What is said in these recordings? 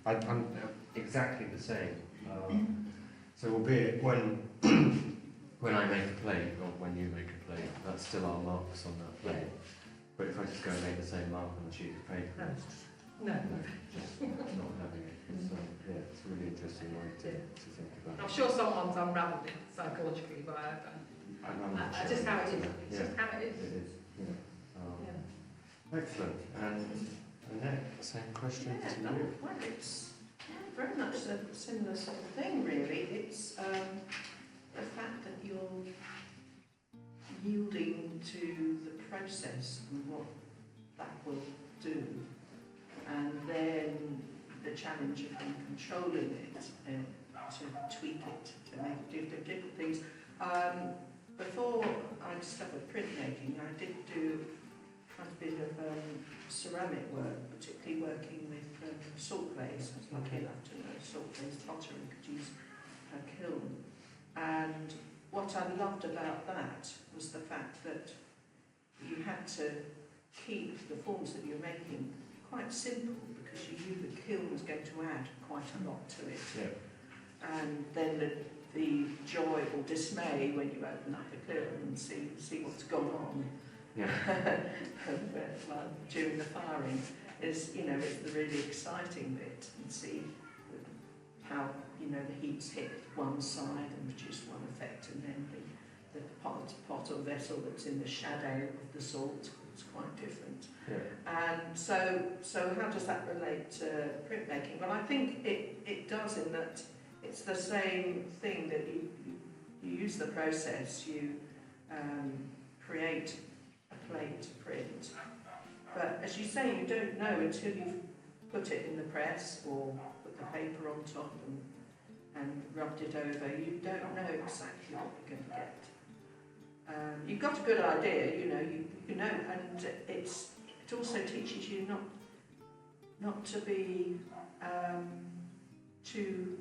I'm exactly the same. So albeit when I make a plate, or when you make a plate, that's still our marks on that plate. But if I just go and make the same mark on a sheet of paper, no, just not having it. So yeah, it's a really interesting way to think about. I'm sure someone's unravelled it psychologically, but that's just how it is. It's just how it is. It is. Yeah. Excellent. And Annette, same question to you. Well, it's very much a similar sort of thing, really. It's the fact that you're yielding to the process and what that will do, and then the challenge of controlling it to tweak it, to make different things. Before I discovered printmaking, I did do quite a bit of ceramic work, particularly working with salt glaze. I was lucky enough to know salt glaze potter and could use a kiln. And what I loved about that was the fact that you had to keep the forms that you're making quite simple, because you knew the kiln was going to add quite a lot to it. Yeah. And then the joy or dismay when you open up the kiln and see what's gone on. Yeah. During the firing is, it's the really exciting bit, and see how, the heat's hit one side and produce one effect, and then the pot or vessel that's in the shadow of the salt is quite different. Yeah. And so how does that relate to printmaking? Well, I think it does, in that it's the same thing, that you use the process, you create a plate to print, but as you say, you don't know until you've put it in the press or put the paper on top and rubbed it over. You don't know exactly what you're going to get. You've got a good idea, you know, and it also teaches you not to be too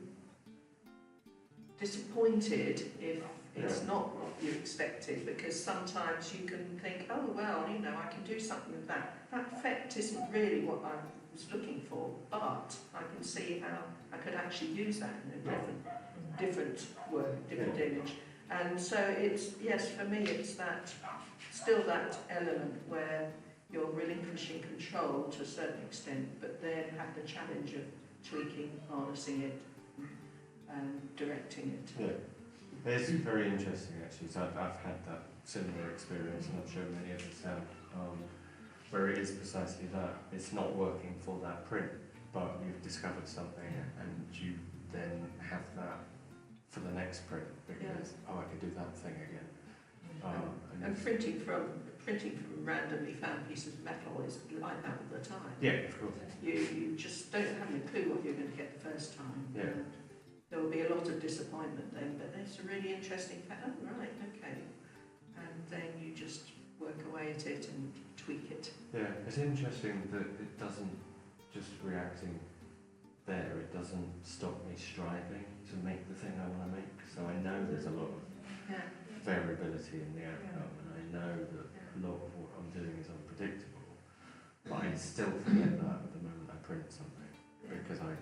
disappointed if it's not what you expected, because sometimes you can think, oh well, I can do something with that. That effect isn't really what I was looking for, but I can see how I could actually use that in a different work, different image. And so it's, yes, for me it's still that element where you're relinquishing control to a certain extent, but then have the challenge of tweaking, harnessing it, and directing it. Yeah. It's very interesting, actually. So I've had that similar experience, and I'm sure many of us have, where it is precisely that. It's not working for that print, but you've discovered something, and you then have that for the next print, because I could do that thing again. And printing from randomly found pieces of metal is like that all the time. Yeah, of course. You just don't have any clue what you're going to get the first time. Yeah. And there will be a lot of disappointment then, but it's a really interesting fact. Oh, right, okay. And then you just work away at it and tweak it. Yeah, it's interesting that it doesn't just reacting there, it doesn't stop me striving to make the thing I want to make. So I know there's a lot of variability in the outcome, and I know that a lot of what I'm doing is unpredictable. But I still forget that at the moment I print something, because I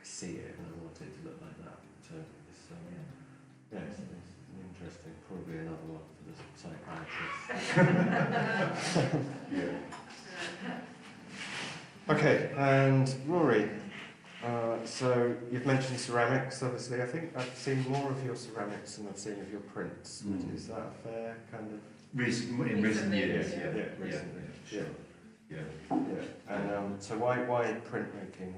see it and I want it to look like that. So it's it's interesting. Probably another one for the psychiatrist. Okay, and Rory. So you've mentioned ceramics, obviously. I think I've seen more of your ceramics than I've seen of your prints. Is that a fair kind of... In recent years, recently. Sure. Yeah. And so why printmaking?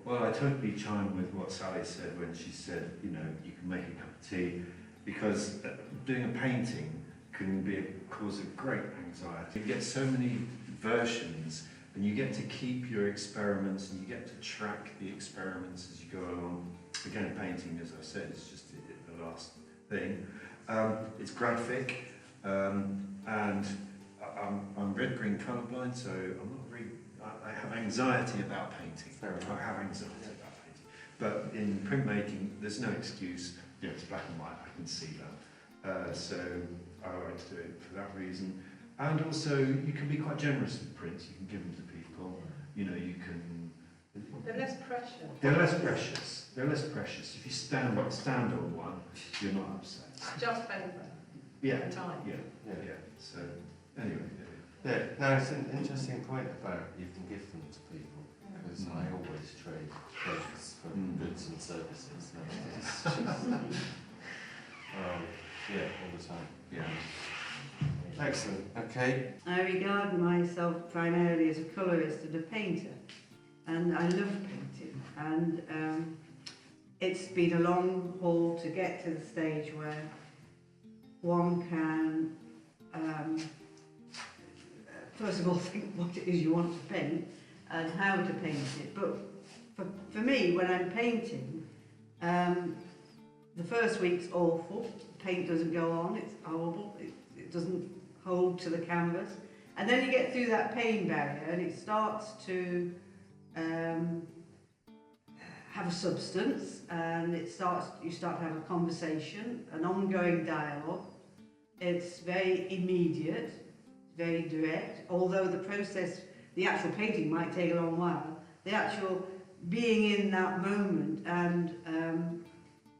Well, I totally chime with what Sally said when she said, you can make a cup of tea, because doing a painting can be a cause of great anxiety. You get so many versions, and you get to keep your experiments, and you get to track the experiments as you go along. Again, painting, as I said, is just the last thing. It's graphic, and I'm red-green colourblind, so I'm not really. I have anxiety about painting. I have anxiety about painting. But in printmaking, there's no excuse. It's black and white. I can see that. So I like to do it for that reason. And also, you can be quite generous with prints. You can give them to people. You can. They're less pressure. They're less precious. They're less precious. If you stand on one, you're not upset. It's just paper. Yeah. And time. Yeah. So anyway. Yeah, no, it's an interesting point about you can give them to people, because I always trade things for goods and services. It's just, yeah, all the time. Yeah. Excellent. Okay. I regard myself primarily as a colourist and a painter, and I love painting, and it's been a long haul to get to the stage where one can first of all think what it is you want to paint and how to paint it. But for me, when I'm painting, the first week's awful, paint doesn't go on, it's horrible, it doesn't hold to the canvas, and then you get through that pain barrier and it starts to have a substance, and you start to have a conversation, an ongoing dialogue. It's very immediate, very direct, although the process, the actual painting might take a long while. The actual being in that moment and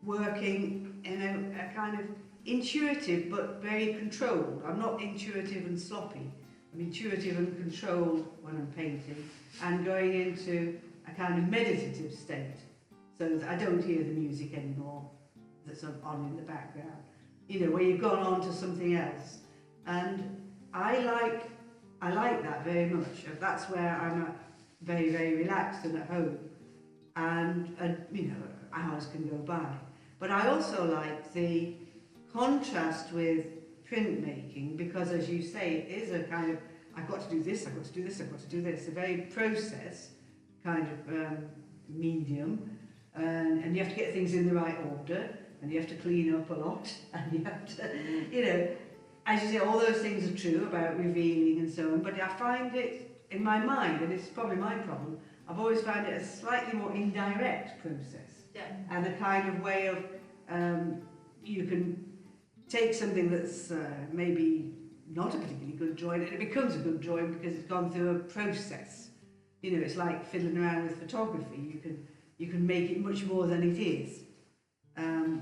working in a kind of intuitive but very controlled. I'm not intuitive and sloppy. I'm intuitive and controlled when I'm painting, and going into a kind of meditative state, so that I don't hear the music anymore that's on in the background. You know, where you've gone on to something else. And I like that very much. That's where I'm very, very relaxed and at home. And you know, hours can go by. But I also like the contrast with printmaking, because as you say, it is a kind of, I've got to do this, I've got to do this, I've got to do this. A very process kind of medium. And you have to get things in the right order, and you have to clean up a lot, and you have to, you know, as you say, all those things are true about revealing and so on, but I find it, in my mind, and it's probably my problem, I've always found it a slightly more indirect process. Yeah. And a kind of way of, you can take something that's maybe not a particularly good drawing, and it becomes a good drawing because it's gone through a process. You know, it's like fiddling around with photography. You can make it much more than it is.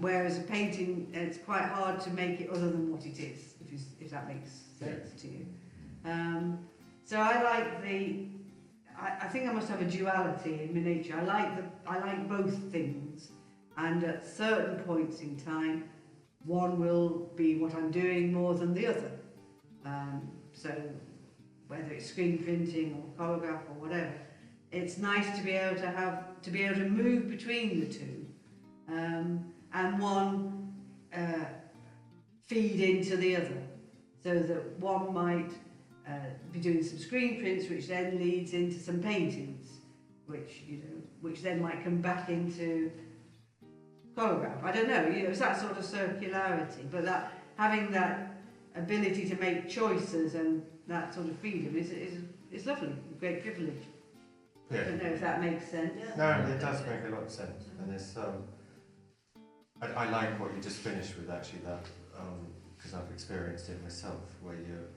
Whereas a painting, it's quite hard to make it other than what it is, if that makes sense to you. So I like I think I must have a duality in my nature. I like both things, and at certain points in time, one will be what I'm doing more than the other. So whether it's screen printing or colograph or whatever, it's nice to be able to move between the two, and one feed into the other, so that one might be doing some screen prints, which then leads into some paintings, which then might come back into colograph. I don't know, it's that sort of circularity, but that having that ability to make choices and that sort of freedom is lovely, a great privilege. Yeah. I don't know if that makes sense. No, it does make a lot of sense, and it's I like what you just finished with, actually, that because I've experienced it myself, where you're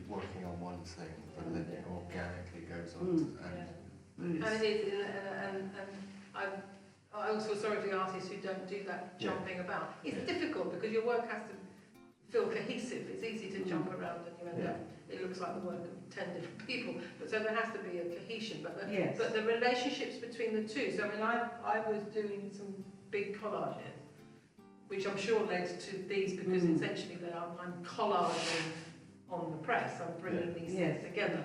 working on one thing, but then it organically goes on. And it is, and I also feel sorry for the artists who don't do that jumping about. It's difficult because your work has to feel cohesive. It's easy to jump around and you end up, it looks like the work of 10 different people. But so there has to be a cohesion. But the relationships between the two. So I mean, I was doing some big collages, which I'm sure led to these, because essentially I'm collaging on the press. I'm bringing these things together.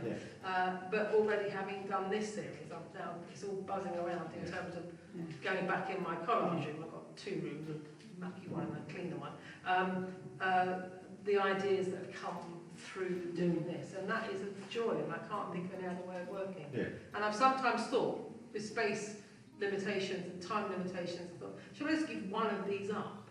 But already having done this series, it's all buzzing around in terms of going back in my collage room. I've got 2 rooms, a mucky one and a cleaner one. The ideas that have come through doing this, and that is a joy, and I can't think of any other way of working. And I've sometimes thought, with space limitations and time limitations, I thought, shall I just give one of these up?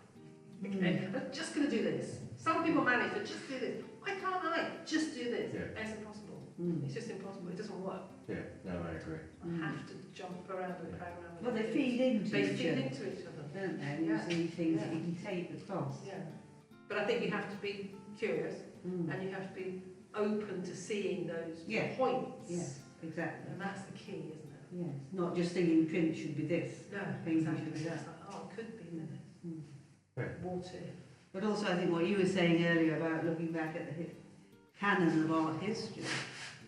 Okay, I'm just going to do this. Some people manage to just do this. Why can't I just do this? It's impossible. It's just impossible. It doesn't work. Yeah, no, I agree. I have to jump around and play around. Well, they feed into each other, don't they? And you see things that you can take across. But I think you have to be curious, and you have to be open to seeing those points. Yes, exactly. And that's the key, isn't it? Yes, not just thinking print should be this. No, Painting exactly. should be that. It's like, oh, it could be, couldn't it? Mm. Yeah. Water. But also I think what you were saying earlier about looking back at the canon of art history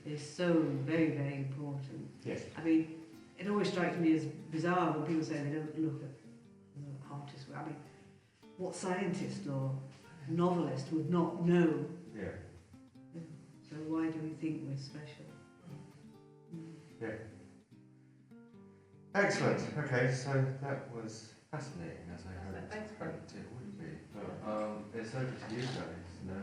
is so very, very important. Yes. I mean, it always strikes me as bizarre when people say they don't look at artists. I mean, what scientist or novelist would not know? Yeah. So why do we think we're special? Excellent. Okay, so that was fascinating, as I Thanks, hoped it would be. But it's over to you guys now.